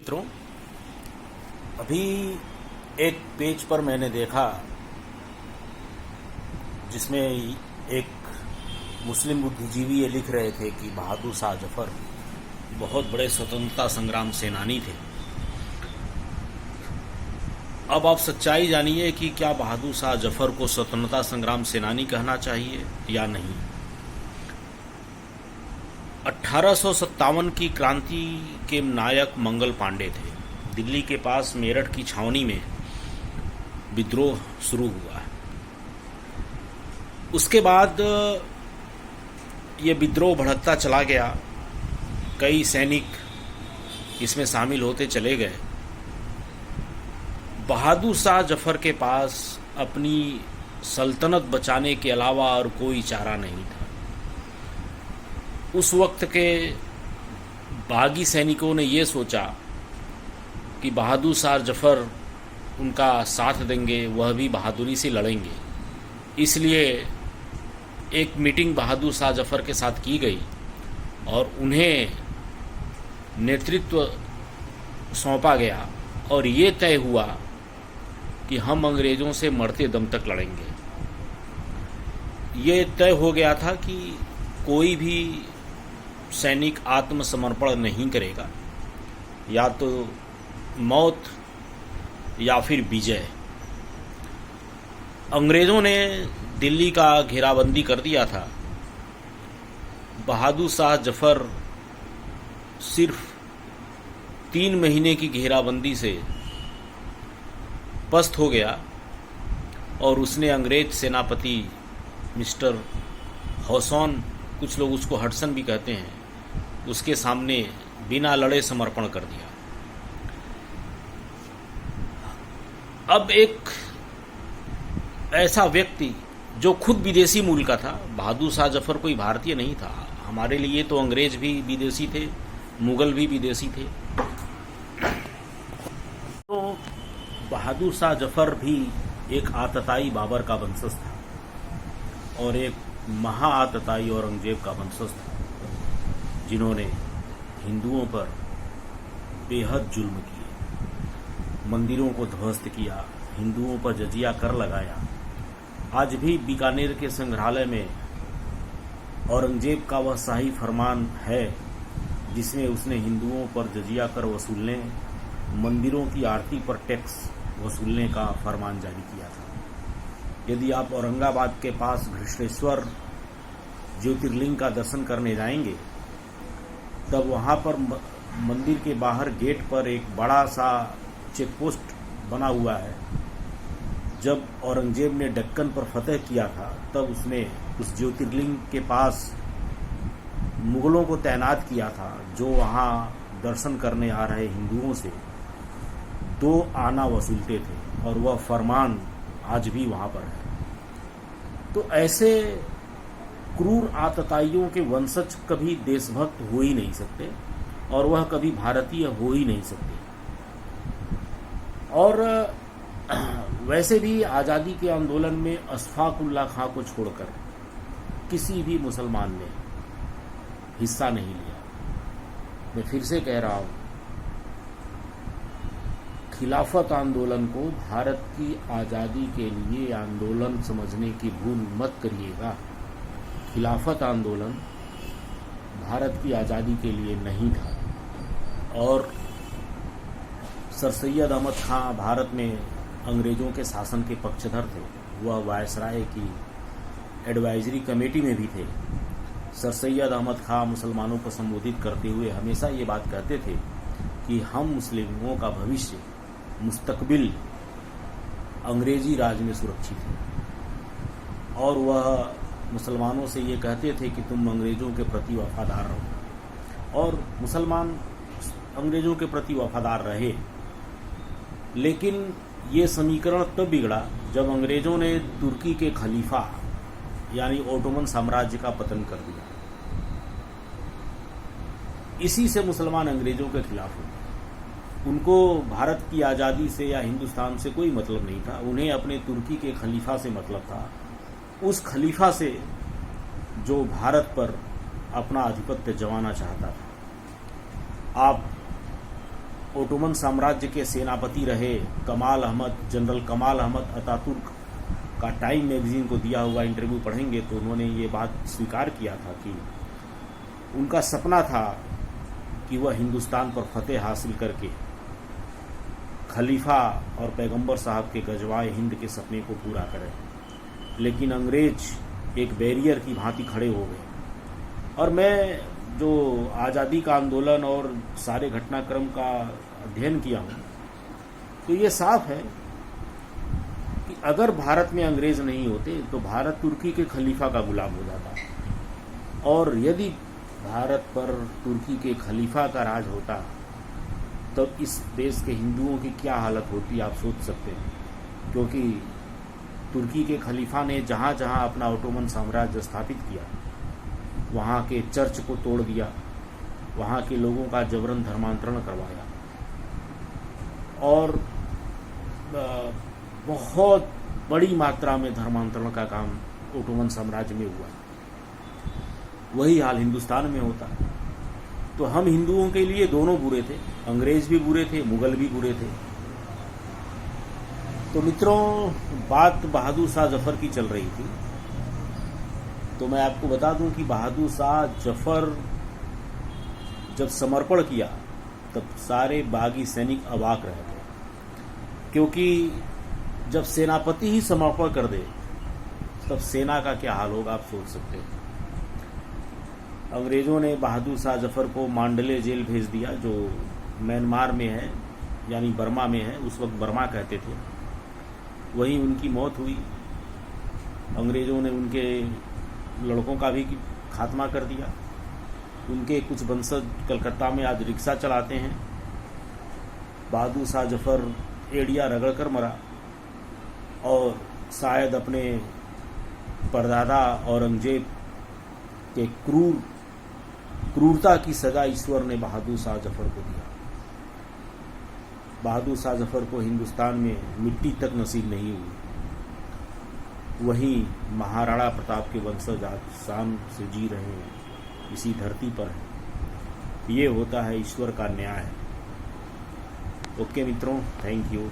मित्रों, अभी एक पेज पर मैंने देखा जिसमें एक मुस्लिम बुद्धिजीवी ये लिख रहे थे कि बहादुर शाह जफर बहुत बड़े स्वतंत्रता संग्राम सेनानी थे। अब आप सच्चाई जानिए कि क्या बहादुर शाह जफर को स्वतंत्रता संग्राम सेनानी कहना चाहिए या नहीं। 1857 की क्रांति के नायक मंगल पांडे थे। दिल्ली के पास मेरठ की छावनी में विद्रोह शुरू हुआ। उसके बाद ये विद्रोह भड़कता चला गया, कई सैनिक इसमें शामिल होते चले गए। बहादुर शाह जफर के पास अपनी सल्तनत बचाने के अलावा और कोई चारा नहीं था। उस वक्त के बागी सैनिकों ने ये सोचा कि बहादुर शाह जफर उनका साथ देंगे, वह भी बहादुरी से लड़ेंगे। इसलिए एक मीटिंग बहादुर शाह जफर के साथ की गई और उन्हें नेतृत्व सौंपा गया और ये तय हुआ कि हम अंग्रेज़ों से मरते दम तक लड़ेंगे। ये तय हो गया था कि कोई भी सैनिक आत्मसमर्पण नहीं करेगा, या तो मौत या फिर विजय। अंग्रेज़ों ने दिल्ली का घेराबंदी कर दिया था। बहादुर शाह जफर सिर्फ 3 महीने की घेराबंदी से पस्त हो गया और उसने अंग्रेज सेनापति मिस्टर हॉसन, कुछ लोग उसको हडसन भी कहते हैं, उसके सामने बिना लड़े समर्पण कर दिया। अब एक ऐसा व्यक्ति जो खुद विदेशी मूल का था, बहादुर शाह जफर कोई भारतीय नहीं था। हमारे लिए तो अंग्रेज भी विदेशी थे, मुगल भी विदेशी थे। तो बहादुर शाह जफर भी एक आतताई बाबर का वंशज था और एक महाआतताई औरंगजेब का वंशज था, जिन्होंने हिंदुओं पर बेहद जुल्म किए, मंदिरों को ध्वस्त किया, हिंदुओं पर जजिया कर लगाया। आज भी बीकानेर के संग्रहालय में औरंगजेब का वह शाही फरमान है जिसमें उसने हिंदुओं पर जजिया कर वसूलने, मंदिरों की आरती पर टैक्स वसूलने का फरमान जारी किया था। यदि आप औरंगाबाद के पास घृष्णेश्वर ज्योतिर्लिंग का दर्शन करने जाएंगे, तब वहाँ पर मंदिर के बाहर गेट पर एक बड़ा सा चेकपोस्ट बना हुआ है। जब औरंगजेब ने दक्कन पर फतह किया था, तब उसने उस ज्योतिर्लिंग के पास मुगलों को तैनात किया था, जो वहाँ दर्शन करने आ रहे हिंदुओं से 2 आना वसूलते थे, और वह फरमान आज भी वहाँ पर है। तो ऐसे क्रूर आतताइयों के वंशज कभी देशभक्त हो ही नहीं सकते और वह कभी भारतीय हो ही नहीं सकते। और वैसे भी आज़ादी के आंदोलन में अशफाक उल्लाह खां को छोड़कर किसी भी मुसलमान ने हिस्सा नहीं लिया। मैं फिर से कह रहा हूँ, खिलाफत आंदोलन को भारत की आज़ादी के लिए आंदोलन समझने की भूल मत करिएगा। खिलाफत आंदोलन भारत की आज़ादी के लिए नहीं था। और सर सैयद अहमद खां भारत में अंग्रेज़ों के शासन के पक्षधर थे। वह वायसराय की एडवाइजरी कमेटी में भी थे। सर सैयद अहमद खां मुसलमानों को संबोधित करते हुए हमेशा ये बात कहते थे कि हम मुस्लिमों का भविष्य, मुस्तकबिल अंग्रेजी राज में सुरक्षित है। और वह मुसलमानों से ये कहते थे कि तुम अंग्रेज़ों के प्रति वफादार रहो। और मुसलमान अंग्रेज़ों के प्रति वफादार रहे। लेकिन ये समीकरण तब बिगड़ा जब अंग्रेज़ों ने तुर्की के खलीफा यानी ओटोमन साम्राज्य का पतन कर दिया। इसी से मुसलमान अंग्रेज़ों के खिलाफ हुए। उनको भारत की आज़ादी से या हिंदुस्तान से कोई मतलब नहीं था। उन्हें अपने तुर्की के खलीफा से मतलब था, उस खलीफा से जो भारत पर अपना आधिपत्य जमाना चाहता था। आप ओटोमन साम्राज्य के सेनापति रहे जनरल कमाल अहमद अतातुर्क का टाइम मैगजीन को दिया हुआ इंटरव्यू पढ़ेंगे तो उन्होंने ये बात स्वीकार किया था कि उनका सपना था कि वह हिंदुस्तान पर फतेह हासिल करके खलीफा और पैगंबर साहब के गजवाए हिंद के सपने को पूरा करें, लेकिन अंग्रेज एक बैरियर की भांति खड़े हो गए। और मैं जो आज़ादी का आंदोलन और सारे घटनाक्रम का अध्ययन किया हूँ तो ये साफ है कि अगर भारत में अंग्रेज नहीं होते तो भारत तुर्की के खलीफा का गुलाम हो जाता, और यदि भारत पर तुर्की के खलीफा का राज होता तब इस देश के हिंदुओं की क्या हालत होती आप सोच सकते हैं। क्योंकि तुर्की के खलीफा ने जहाँ जहाँ अपना ओटोमन साम्राज्य स्थापित किया वहाँ के चर्च को तोड़ दिया, वहाँ के लोगों का जबरन धर्मांतरण करवाया और बहुत बड़ी मात्रा में धर्मांतरण का काम ओटोमन साम्राज्य में हुआ। वही हाल हिंदुस्तान में होता। तो हम हिंदुओं के लिए दोनों बुरे थे, अंग्रेज भी बुरे थे, मुगल भी बुरे थे। तो मित्रों, बात बहादुर शाह जफर की चल रही थी, तो मैं आपको बता दूं कि बहादुर शाह जफर जब समर्पण किया तब सारे बागी सैनिक अवाक रह गए, क्योंकि जब सेनापति ही समर्पण कर दे तब सेना का क्या हाल होगा आप सोच सकते हैं। अंग्रेजों ने बहादुर शाह जफर को मांडले जेल भेज दिया, जो म्यांमार में है, यानी बर्मा में है, उस वक्त बर्मा कहते थे। वहीं उनकी मौत हुई। अंग्रेजों ने उनके लड़कों का भी खात्मा कर दिया। उनके कुछ वंशज कलकत्ता में आज रिक्शा चलाते हैं। बहादुर शाह जफर एड़िया रगड़कर मरा और शायद अपने परदादा औरंगजेब के क्रूरता की सजा ईश्वर ने बहादुर शाह जफर को दिया। बहादुर शाह जफर को हिंदुस्तान में मिट्टी तक नसीब नहीं हुई। वहीं महाराणा प्रताप के वंशज आज शान से जी रहे हैं, इसी धरती पर है। ये होता है ईश्वर का न्याय। ओके मित्रों, थैंक यू।